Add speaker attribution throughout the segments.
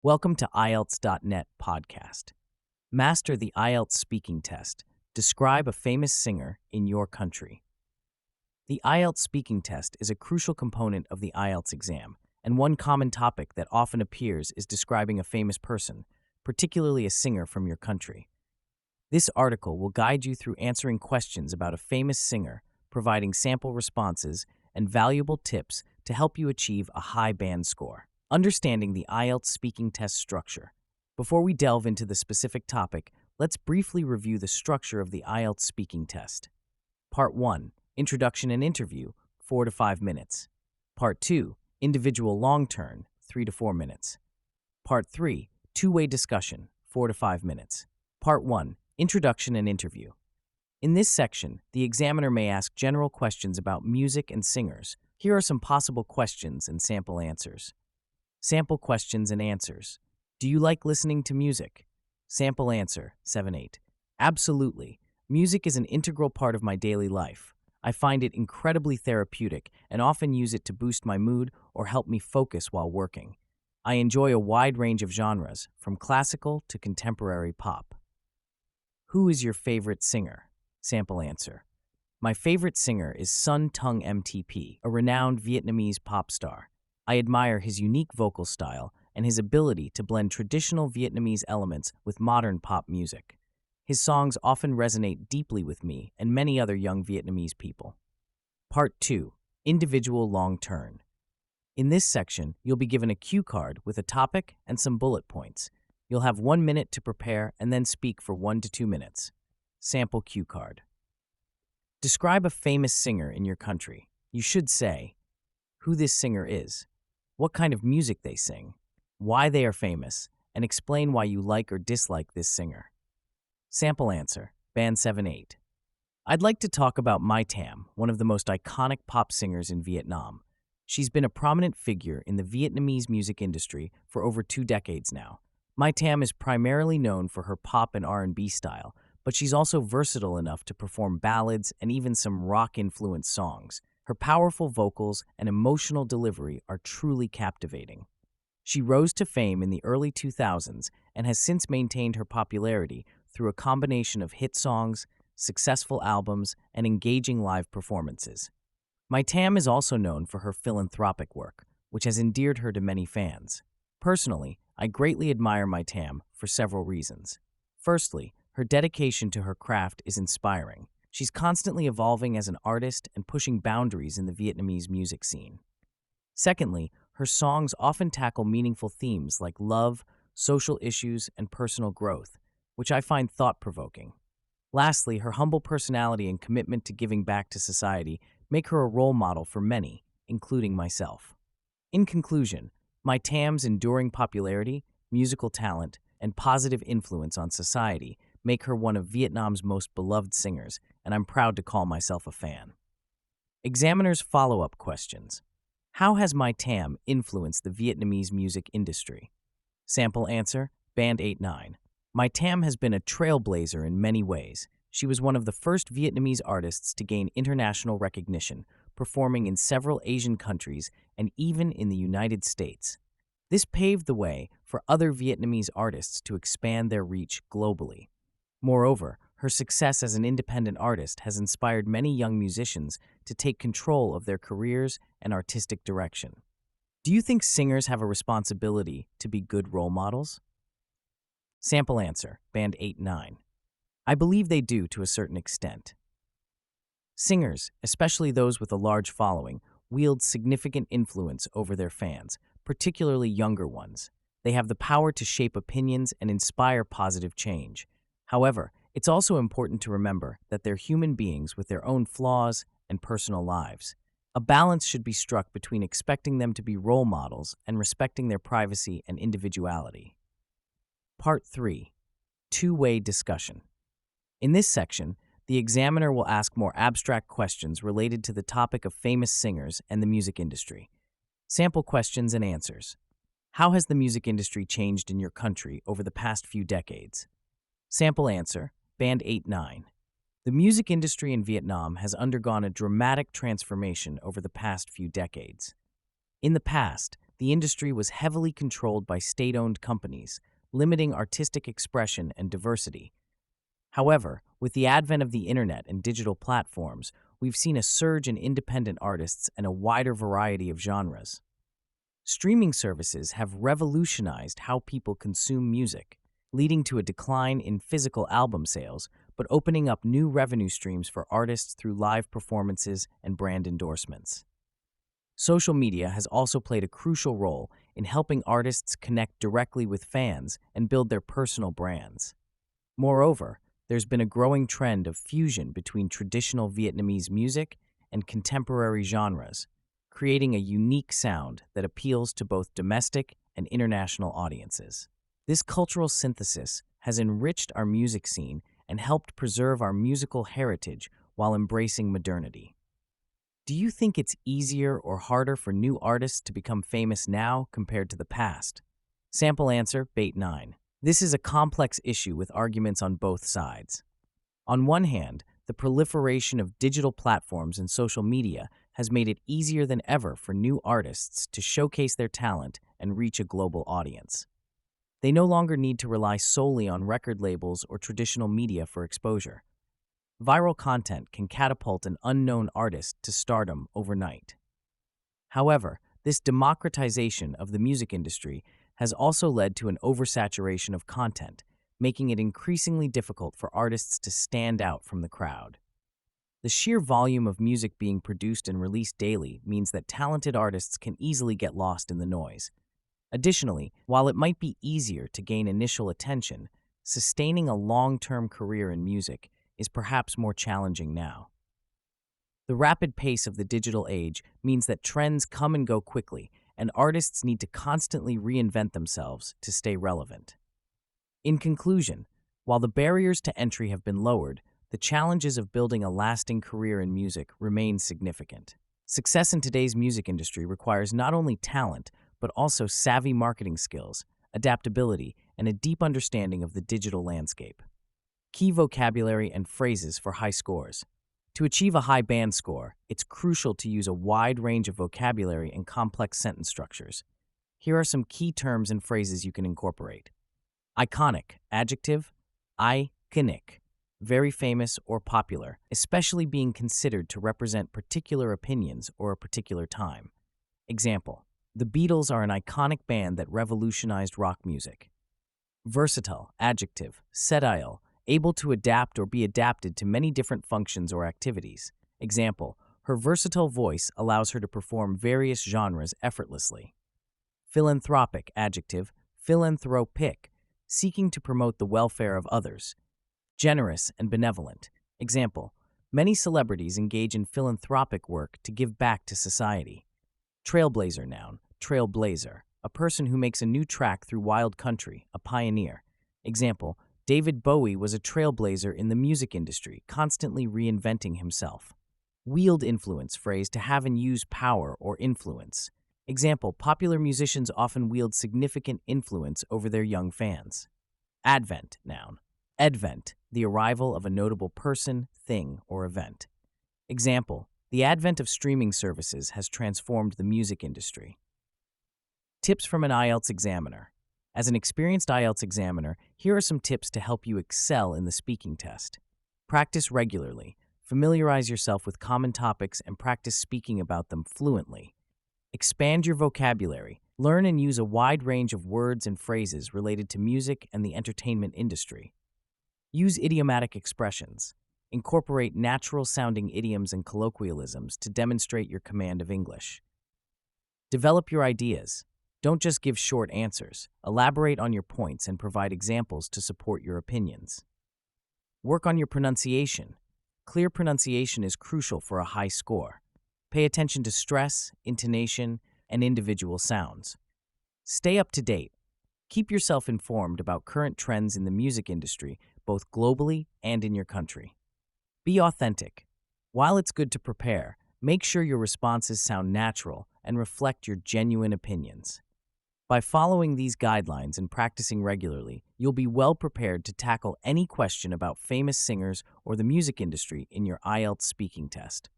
Speaker 1: Welcome to IELTS.net podcast. Master the IELTS speaking test. Describe a famous singer in your country. The IELTS speaking test is a crucial component of the IELTS exam, and one common topic that often appears is describing a famous person, particularly a singer from your country. This article will guide you through answering questions about a famous singer, providing sample responses and valuable tips to help you achieve a high band score. Understanding the IELTS speaking test structure. Before we delve into the specific topic, let's briefly review the structure of the IELTS speaking test. Part 1, Introduction and Interview, 4 to 5 minutes. Part 2, Individual Long Turn, 3 to 4 minutes. Part 3, Two-Way Discussion, 4 to 5 minutes. Part 1, Introduction and Interview. In this section, the examiner may ask general questions about music and singers. Here are some possible questions and sample answers. Sample questions and answers. Do you like listening to music? Sample answer, 7-8. Absolutely. Music is an integral part of my daily life. I find it incredibly therapeutic and often use it to boost my mood or help me focus while working. I enjoy a wide range of genres, from classical to contemporary pop. Who is your favorite singer? Sample answer. My favorite singer is Sun Tung MTP, a renowned Vietnamese pop star. I admire his unique vocal style and his ability to blend traditional Vietnamese elements with modern pop music. His songs often resonate deeply with me and many other young Vietnamese people. Part 2, Individual Long Turn. In this section, you'll be given a cue card with a topic and some bullet points. You'll have 1 minute to prepare and then speak for 1 to 2 minutes. Sample cue card. Describe a famous singer in your country. You should say who this singer is, what kind of music they sing, why they are famous, and explain why you like or dislike this singer. Sample answer, band 7-8. I'd like to talk about Mai Tam, one of the most iconic pop singers in Vietnam. She's been a prominent figure in the Vietnamese music industry for over 2 decades now. Mai Tam is primarily known for her pop and R&B style, but she's also versatile enough to perform ballads and even some rock-influenced songs. Her powerful vocals and emotional delivery are truly captivating. She rose to fame in the early 2000s and has since maintained her popularity through a combination of hit songs, successful albums, and engaging live performances. Mai Tam is also known for her philanthropic work, which has endeared her to many fans. Personally, I greatly admire Mai Tam for several reasons. Firstly, her dedication to her craft is inspiring. She's constantly evolving as an artist and pushing boundaries in the Vietnamese music scene. Secondly, her songs often tackle meaningful themes like love, social issues, and personal growth, which I find thought-provoking. Lastly, her humble personality and commitment to giving back to society make her a role model for many, including myself. In conclusion, Mai Tam's enduring popularity, musical talent, and positive influence on society make her one of Vietnam's most beloved singers, and I'm proud to call myself a fan. Examiner's follow-up questions. How has Mai Tam influenced the Vietnamese music industry? Sample answer, band 8-9. Mai Tam has been a trailblazer in many ways. She was one of the first Vietnamese artists to gain international recognition, performing in several Asian countries and even in the United States. This paved the way for other Vietnamese artists to expand their reach globally. Moreover, her success as an independent artist has inspired many young musicians to take control of their careers and artistic direction. Do you think singers have a responsibility to be good role models? Sample answer, band 8-9. I believe they do to a certain extent. Singers, especially those with a large following, wield significant influence over their fans, particularly younger ones. They have the power to shape opinions and inspire positive change. However, it's also important to remember that they're human beings with their own flaws and personal lives. A balance should be struck between expecting them to be role models and respecting their privacy and individuality. Part 3, Two-Way Discussion. In this section, the examiner will ask more abstract questions related to the topic of famous singers and the music industry. Sample questions and answers. How has the music industry changed in your country over the past few decades? Sample answer, band 8-9. The music industry in Vietnam has undergone a dramatic transformation over the past few decades. In the past, the industry was heavily controlled by state-owned companies, limiting artistic expression and diversity. However, with the advent of the internet and digital platforms, we've seen a surge in independent artists and a wider variety of genres. Streaming services have revolutionized how people consume music, leading to a decline in physical album sales, but opening up new revenue streams for artists through live performances and brand endorsements. Social media has also played a crucial role in helping artists connect directly with fans and build their personal brands. Moreover, there's been a growing trend of fusion between traditional Vietnamese music and contemporary genres, creating a unique sound that appeals to both domestic and international audiences. This cultural synthesis has enriched our music scene and helped preserve our musical heritage while embracing modernity. Do you think it's easier or harder for new artists to become famous now compared to the past? Sample answer, Bait 9. This is a complex issue with arguments on both sides. On one hand, the proliferation of digital platforms and social media has made it easier than ever for new artists to showcase their talent and reach a global audience. They no longer need to rely solely on record labels or traditional media for exposure. Viral content can catapult an unknown artist to stardom overnight. However, this democratization of the music industry has also led to an oversaturation of content, making it increasingly difficult for artists to stand out from the crowd. The sheer volume of music being produced and released daily means that talented artists can easily get lost in the noise. Additionally, while it might be easier to gain initial attention, sustaining a long-term career in music is perhaps more challenging now. The rapid pace of the digital age means that trends come and go quickly, and artists need to constantly reinvent themselves to stay relevant. In conclusion, while the barriers to entry have been lowered, the challenges of building a lasting career in music remain significant. Success in today's music industry requires not only talent, but also savvy marketing skills, adaptability, and a deep understanding of the digital landscape. Key vocabulary and phrases for high scores. To achieve a high band score, it's crucial to use a wide range of vocabulary and complex sentence structures. Here are some key terms and phrases you can incorporate. Iconic, adjective, iconic, very famous or popular, especially being considered to represent particular opinions or a particular time. Example, the Beatles are an iconic band that revolutionized rock music. Versatile, adjective, setile, able to adapt or be adapted to many different functions or activities. Example, her versatile voice allows her to perform various genres effortlessly. Philanthropic, adjective, philanthropic, seeking to promote the welfare of others. Generous and benevolent. Example, many celebrities engage in philanthropic work to give back to society. Trailblazer, noun, trailblazer, a person who makes a new track through wild country, a pioneer. Example, David Bowie was a trailblazer in the music industry, constantly reinventing himself. Wield influence, phrase to have and use power or influence. Example, popular musicians often wield significant influence over their young fans. Advent, noun. Advent, the arrival of a notable person, thing, or event. Example, the advent of streaming services has transformed the music industry. Tips from an IELTS examiner. As an experienced IELTS examiner, here are some tips to help you excel in the speaking test. Practice regularly. Familiarize yourself with common topics and practice speaking about them fluently. Expand your vocabulary. Learn and use a wide range of words and phrases related to music and the entertainment industry. Use idiomatic expressions. Incorporate natural-sounding idioms and colloquialisms to demonstrate your command of English. Develop your ideas. Don't just give short answers. Elaborate on your points and provide examples to support your opinions. Work on your pronunciation. Clear pronunciation is crucial for a high score. Pay attention to stress, intonation, and individual sounds. Stay up to date. Keep yourself informed about current trends in the music industry, both globally and in your country. Be authentic. While it's good to prepare, make sure your responses sound natural and reflect your genuine opinions. By following these guidelines and practicing regularly, you'll be well prepared to tackle any question about famous singers or the music industry in your IELTS speaking test.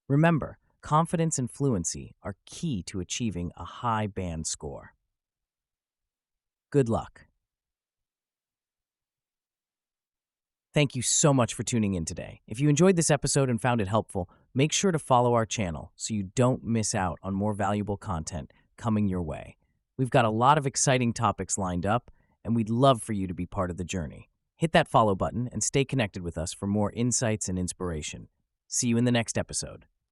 Speaker 1: Remember, confidence and fluency are key to achieving a high band score. Good luck. Thank you so much for tuning in today. If you enjoyed this episode and found it helpful, make sure to follow our channel so you don't miss out on more valuable content coming your way. We've got a lot of exciting topics lined up, and we'd love for you to be part of the journey. Hit that follow button and stay connected with us for more insights and inspiration. See you in the next episode.